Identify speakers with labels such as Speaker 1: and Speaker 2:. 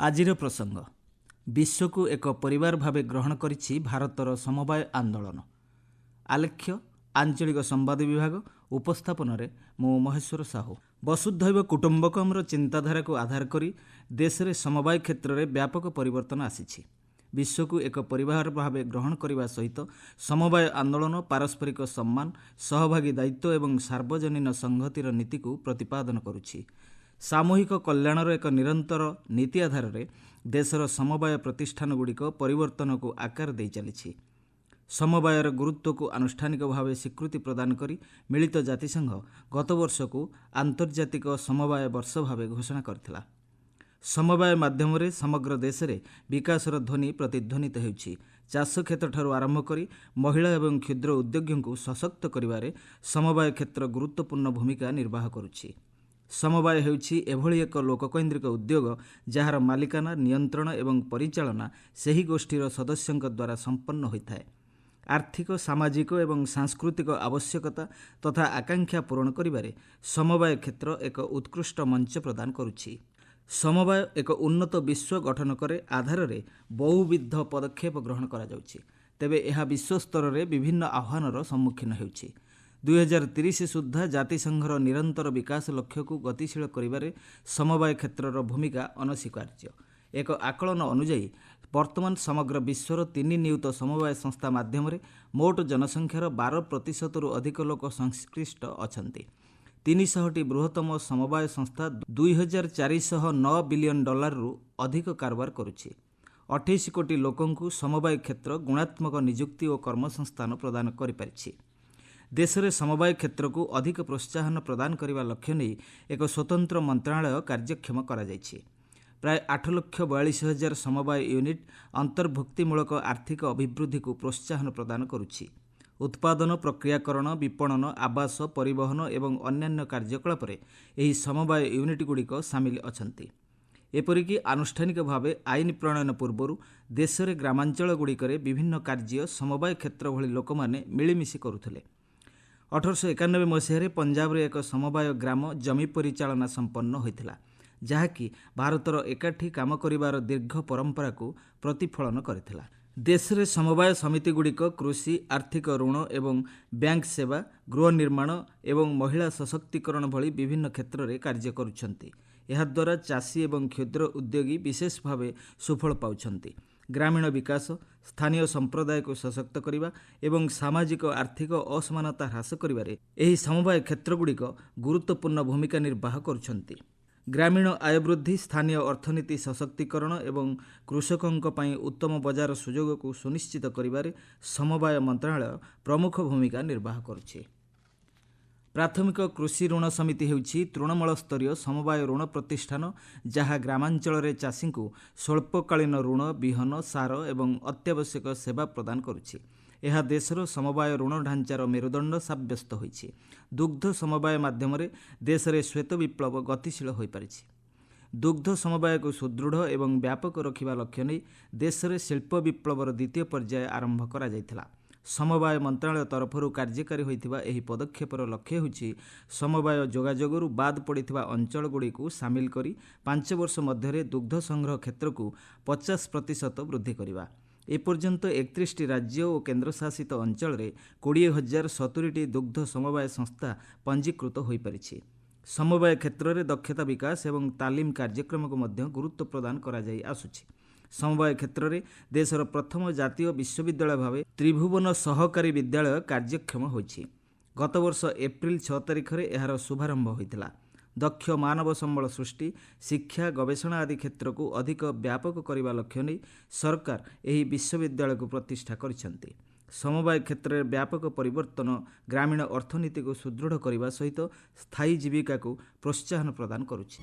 Speaker 1: ଆଜିର ପ୍ରସଙ୍ଗ ବିଶ୍ୱକୁ ଏକ ପରିବାର ଭାବେ ଗ୍ରହଣ କରିଛି ଭାରତର ସମବାୟ ଆନ୍ଦୋଳନ। ଆଲେଖ୍ୟ ଆଞ୍ଚଳିକ ସମ୍ବାଦ ବିଭାଗ ଉପସ୍ଥାପନରେ ମୁଁ ମହେଶ୍ୱର ସାହୁ। ବସୁଧୈବ କୁଟୁମ୍ବକମର ଚିନ୍ତାଧାରାକୁ ଆଧାର କରି ଦେଶରେ ସମବାୟ କ୍ଷେତ୍ରରେ ବ୍ୟାପକ ପରିବର୍ତ୍ତନ ଆସିଛି। ବିଶ୍ୱକୁ ଏକ ପରିବାର ଭାବେ ଗ୍ରହଣ କରିବା ସହିତ ସମବାୟ ଆନ୍ଦୋଳନ ପାରସ୍ପରିକ ସମ୍ମାନ, ସହଭାଗୀ ଦାୟିତ୍ୱ ଏବଂ ସାର୍ବଜନୀନ ସଂହତିର ନୀତିକୁ ପ୍ରତିପାଦନ କରୁଛି। ସାମୂହିକ କଲ୍ୟାଣର ଏକ ନିରନ୍ତର ନୀତି ଆଧାରରେ ଦେଶର ସମବାୟ ପ୍ରତିଷ୍ଠାନଗୁଡ଼ିକ ପରିବର୍ତ୍ତନକୁ ଆକାର ଦେଇ ଚାଲିଛି। ସମବାୟର ଗୁରୁତ୍ୱକୁ ଆନୁଷ୍ଠାନିକ ଭାବେ ସ୍ୱୀକୃତି ପ୍ରଦାନ କରି ମିଳିତ ଜାତିସଂଘ ଗତବର୍ଷକୁ ଆନ୍ତର୍ଜାତିକ ସମବାୟ ବର୍ଷ ଭାବେ ଘୋଷଣା କରିଥିଲା। ସମବାୟ ମାଧ୍ୟମରେ ସମଗ୍ର ଦେଶରେ ବିକାଶର ଧ୍ୱନି ପ୍ରତିଧ୍ୱନିତ ହେଉଛି। ଚାଷ କ୍ଷେତ୍ରଠାରୁ ଆରମ୍ଭ କରି ମହିଳା ଏବଂ କ୍ଷୁଦ୍ର ଉଦ୍ୟୋଗୀଙ୍କୁ ସଶକ୍ତ କରିବାରେ ସମବାୟ କ୍ଷେତ୍ର ଗୁରୁତ୍ୱପୂର୍ଣ୍ଣ ଭୂମିକା ନିର୍ବାହ କରୁଛି। ସମବାୟ ହେଉଛି ଏଭଳି ଏକ ଲୋକକୈନ୍ଦ୍ରିକ ଉଦ୍ୟୋଗ ଯାହାର ମାଲିକାନା, ନିୟନ୍ତ୍ରଣ ଏବଂ ପରିଚାଳନା ସେହି ଗୋଷ୍ଠୀର ସଦସ୍ୟଙ୍କ ଦ୍ୱାରା ସମ୍ପନ୍ନ ହୋଇଥାଏ। ଆର୍ଥିକ, ସାମାଜିକ ଏବଂ ସାଂସ୍କୃତିକ ଆବଶ୍ୟକତା ତଥା ଆକାଂକ୍ଷା ପୂରଣ କରିବାରେ ସମବାୟ କ୍ଷେତ୍ର ଏକ ଉତ୍କୃଷ୍ଟ ମଞ୍ଚ ପ୍ରଦାନ କରୁଛି। ସମବାୟ ଏକ ଉନ୍ନତ ବିଶ୍ୱ ଗଠନ କରେ ଆଧାରରେ ବହୁବିଧ ପଦକ୍ଷେପ ଗ୍ରହଣ କରାଯାଉଛି। ତେବେ ଏହା ବିଶ୍ୱସ୍ତରରେ ବିଭିନ୍ନ ଆହ୍ୱାନର ସମ୍ମୁଖୀନ ହେଉଛି। 2030 ସୁଦ୍ଧା ଜାତିସଂଘର ନିରନ୍ତର ବିକାଶ ଲକ୍ଷ୍ୟକୁ ଗତିଶୀଳ କରିବାରେ ସମବାୟ କ୍ଷେତ୍ରର ଭୂମିକା ଅନସ୍ୱୀକାର୍ଯ୍ୟ। ଏକ ଆକଳନ ଅନୁଯାୟୀ ବର୍ତ୍ତମାନ ସମଗ୍ର ବିଶ୍ୱର 3 ନିୟୁତ ସମବାୟ ସଂସ୍ଥା ମାଧ୍ୟମରେ ମୋଟ ଜନସଂଖ୍ୟାର 12%ରୁ ଅଧିକ ଲୋକ ସଂଶ୍ଳିଷ୍ଟ ଅଛନ୍ତି। 300ଟି ବୃହତ୍ତମ ସମବାୟ ସଂସ୍ଥା $2,409 ବିଲିୟନ ଅଧିକ କାରବାର କରୁଛି। 28 କୋଟି ଲୋକଙ୍କୁ ସମବାୟ କ୍ଷେତ୍ର ଗୁଣାତ୍ମକ ନିଯୁକ୍ତି ଓ କର୍ମସଂସ୍ଥାନ ପ୍ରଦାନ କରିପାରିଛି। ଦେଶରେ ସମବାୟ କ୍ଷେତ୍ରକୁ ଅଧିକ ପ୍ରୋତ୍ସାହନ ପ୍ରଦାନ କରିବା ଲକ୍ଷ୍ୟ ନେଇ ଏକ ସ୍ୱତନ୍ତ୍ର ମନ୍ତ୍ରଣାଳୟ କାର୍ଯ୍ୟକ୍ଷମ କରାଯାଇଛି। ପ୍ରାୟ 8,42,000 ସମବାୟ ୟୁନିଟ୍ ଅନ୍ତର୍ଭୁକ୍ତିମୂଳକ ଆର୍ଥିକ ଅଭିବୃଦ୍ଧିକୁ ପ୍ରୋତ୍ସାହନ ପ୍ରଦାନ କରୁଛି। ଉତ୍ପାଦନ, ପ୍ରକ୍ରିୟାକରଣ, ବିପଣନ, ଆବାସ, ପରିବହନ ଏବଂ ଅନ୍ୟାନ୍ୟ କାର୍ଯ୍ୟକଳାପରେ ଏହି ସମବାୟ ୟୁନିଟ୍ଗୁଡ଼ିକ ସାମିଲ ଅଛନ୍ତି। ଏପରିକି ଆନୁଷ୍ଠାନିକ ଭାବେ ଆଇନ ପ୍ରଣୟନ ପୂର୍ବରୁ ଦେଶରେ ଗ୍ରାମାଞ୍ଚଳଗୁଡ଼ିକରେ ବିଭିନ୍ନ କାର୍ଯ୍ୟ ସମବାୟ କ୍ଷେତ୍ର ଭଳି ଲୋକମାନେ ମିଳିମିଶି କରୁଥିଲେ। 1891 ମସିହାରେ ପଞ୍ଜାବରେ ଏକ ସମବାୟ ଗ୍ରାମ ଜମି ପରିଚାଳନା ସମ୍ପନ୍ନ ହୋଇଥିଲା, ଯାହାକି ଭାରତର ଏକାଠି କାମ କରିବାର ଦୀର୍ଘ ପରମ୍ପରାକୁ ପ୍ରତିଫଳନ କରିଥିଲା। ଦେଶରେ ସମବାୟ ସମିତିଗୁଡ଼ିକ କୃଷି, ଆର୍ଥିକ ଋଣ ଏବଂ ବ୍ୟାଙ୍କ ସେବା, ଗୃହ ନିର୍ମାଣ ଏବଂ ମହିଳା ସଶକ୍ତିକରଣ ଭଳି ବିଭିନ୍ନ କ୍ଷେତ୍ରରେ କାର୍ଯ୍ୟ କରୁଛନ୍ତି। ଏହାଦ୍ୱାରା ଚାଷୀ ଏବଂ କ୍ଷୁଦ୍ର ଉଦ୍ୟୋଗୀ ବିଶେଷ ଭାବେ ସୁଫଳ ପାଉଛନ୍ତି। ଗ୍ରାମୀଣ ବିକାଶ, ସ୍ଥାନୀୟ ସମ୍ପ୍ରଦାୟକୁ ସଶକ୍ତ କରିବା ଏବଂ ସାମାଜିକ ଆର୍ଥିକ ଅସମାନତା ହ୍ରାସ କରିବାରେ ଏହି ସମବାୟ କ୍ଷେତ୍ରଗୁଡ଼ିକ ଗୁରୁତ୍ୱପୂର୍ଣ୍ଣ ଭୂମିକା ନିର୍ବାହ କରୁଛନ୍ତି। ଗ୍ରାମୀଣ ଆୟ ବୃଦ୍ଧି, ସ୍ଥାନୀୟ ଅର୍ଥନୀତି ସଶକ୍ତିକରଣ ଏବଂ କୃଷକଙ୍କ ପାଇଁ ଉତ୍ତମ ବଜାର ସୁଯୋଗକୁ ସୁନିଶ୍ଚିତ କରିବାରେ ସମବାୟ ମନ୍ତ୍ରଣାଳୟ ପ୍ରମୁଖ ଭୂମିକା ନିର୍ବାହ କରୁଛି। ପ୍ରାଥମିକ କୃଷି ଋଣ ସମିତି ହେଉଛି ତୃଣମୂଳ ସ୍ତରୀୟ ସମବାୟ ଋଣ ପ୍ରତିଷ୍ଠାନ ଯାହା ଗ୍ରାମାଞ୍ଚଳରେ ଚାଷୀଙ୍କୁ ସ୍ୱଳ୍ପକାଳୀନ ଋଣ, ବିହନ, ସାର ଏବଂ ଅତ୍ୟାବଶ୍ୟକ ସେବା ପ୍ରଦାନ କରୁଛି। ଏହା ଦେଶର ସମବାୟ ଋଣ ଢାଞ୍ଚାର ମେରୁଦଣ୍ଡ ସାବ୍ୟସ୍ତ ହୋଇଛି। ଦୁଗ୍ଧ ସମବାୟ ମାଧ୍ୟମରେ ଦେଶରେ ଶ୍ୱେତ ବିପ୍ଳବ ଗତିଶୀଳ ହୋଇପାରିଛି। ଦୁଗ୍ଧ ସମବାୟକୁ ସୁଦୃଢ଼ ଏବଂ ବ୍ୟାପକ ରଖିବା ଲକ୍ଷ୍ୟ ନେଇ ଦେଶରେ ଶିଳ୍ପ ବିପ୍ଳବର ଦ୍ୱିତୀୟ ପର୍ଯ୍ୟାୟ ଆରମ୍ଭ କରାଯାଇଥିଲା। ସମବାୟ ମନ୍ତ୍ରଣାଳୟ ତରଫରୁ କାର୍ଯ୍ୟକାରୀ ହୋଇଥିବା ଏହି ପଦକ୍ଷେପର ଲକ୍ଷ୍ୟ ହେଉଛି ସମବାୟ ଯୋଗାଯୋଗରୁ ବାଦ ପଡ଼ିଥିବା ଅଞ୍ଚଳଗୁଡ଼ିକୁ ସାମିଲ କରି 5 ବର୍ଷ ମଧ୍ୟରେ ଦୁଗ୍ଧ ସଂଗ୍ରହ କ୍ଷେତ୍ରକୁ 50% ବୃଦ୍ଧି କରିବା। ଏପର୍ଯ୍ୟନ୍ତ 31ଟି ରାଜ୍ୟ ଓ କେନ୍ଦ୍ରଶାସିତ ଅଞ୍ଚଳରେ 20,070ଟି ଦୁଗ୍ଧ ସମବାୟ ସଂସ୍ଥା ପଞ୍ଜୀକୃତ ହୋଇପାରିଛି। ସମବାୟ କ୍ଷେତ୍ରରେ ଦକ୍ଷତା ବିକାଶ ଏବଂ ତାଲିମ କାର୍ଯ୍ୟକ୍ରମକୁ ମଧ୍ୟ ଗୁରୁତ୍ୱ ପ୍ରଦାନ କରାଯାଇ ଆସୁଛି। ସମବାୟ କ୍ଷେତ୍ରରେ ଦେଶର ପ୍ରଥମ ଜାତୀୟ ବିଶ୍ୱବିଦ୍ୟାଳୟ ଭାବେ ତ୍ରିଭୁବନ ସହକାରୀ ବିଦ୍ୟାଳୟ କାର୍ଯ୍ୟକ୍ଷମ ହୋଇଛି। ଗତବର୍ଷ ଏପ୍ରିଲ 6 ତାରିଖରେ ଏହାର ଶୁଭାରମ୍ଭ ହୋଇଥିଲା। ଦକ୍ଷ ମାନବ ସମ୍ବଳ ସୃଷ୍ଟି, ଶିକ୍ଷା, ଗବେଷଣା ଆଦି କ୍ଷେତ୍ରକୁ ଅଧିକ ବ୍ୟାପକ କରିବା ଲକ୍ଷ୍ୟ ନେଇ ସରକାର ଏହି ବିଶ୍ୱବିଦ୍ୟାଳୟକୁ ପ୍ରତିଷ୍ଠା କରିଛନ୍ତି। ସମବାୟ କ୍ଷେତ୍ରରେ ବ୍ୟାପକ ପରିବର୍ତ୍ତନ ଗ୍ରାମୀଣ ଅର୍ଥନୀତିକୁ ସୁଦୃଢ଼ କରିବା ସହିତ ସ୍ଥାୟୀ ଜୀବିକାକୁ ପ୍ରୋତ୍ସାହନ ପ୍ରଦାନ କରୁଛି।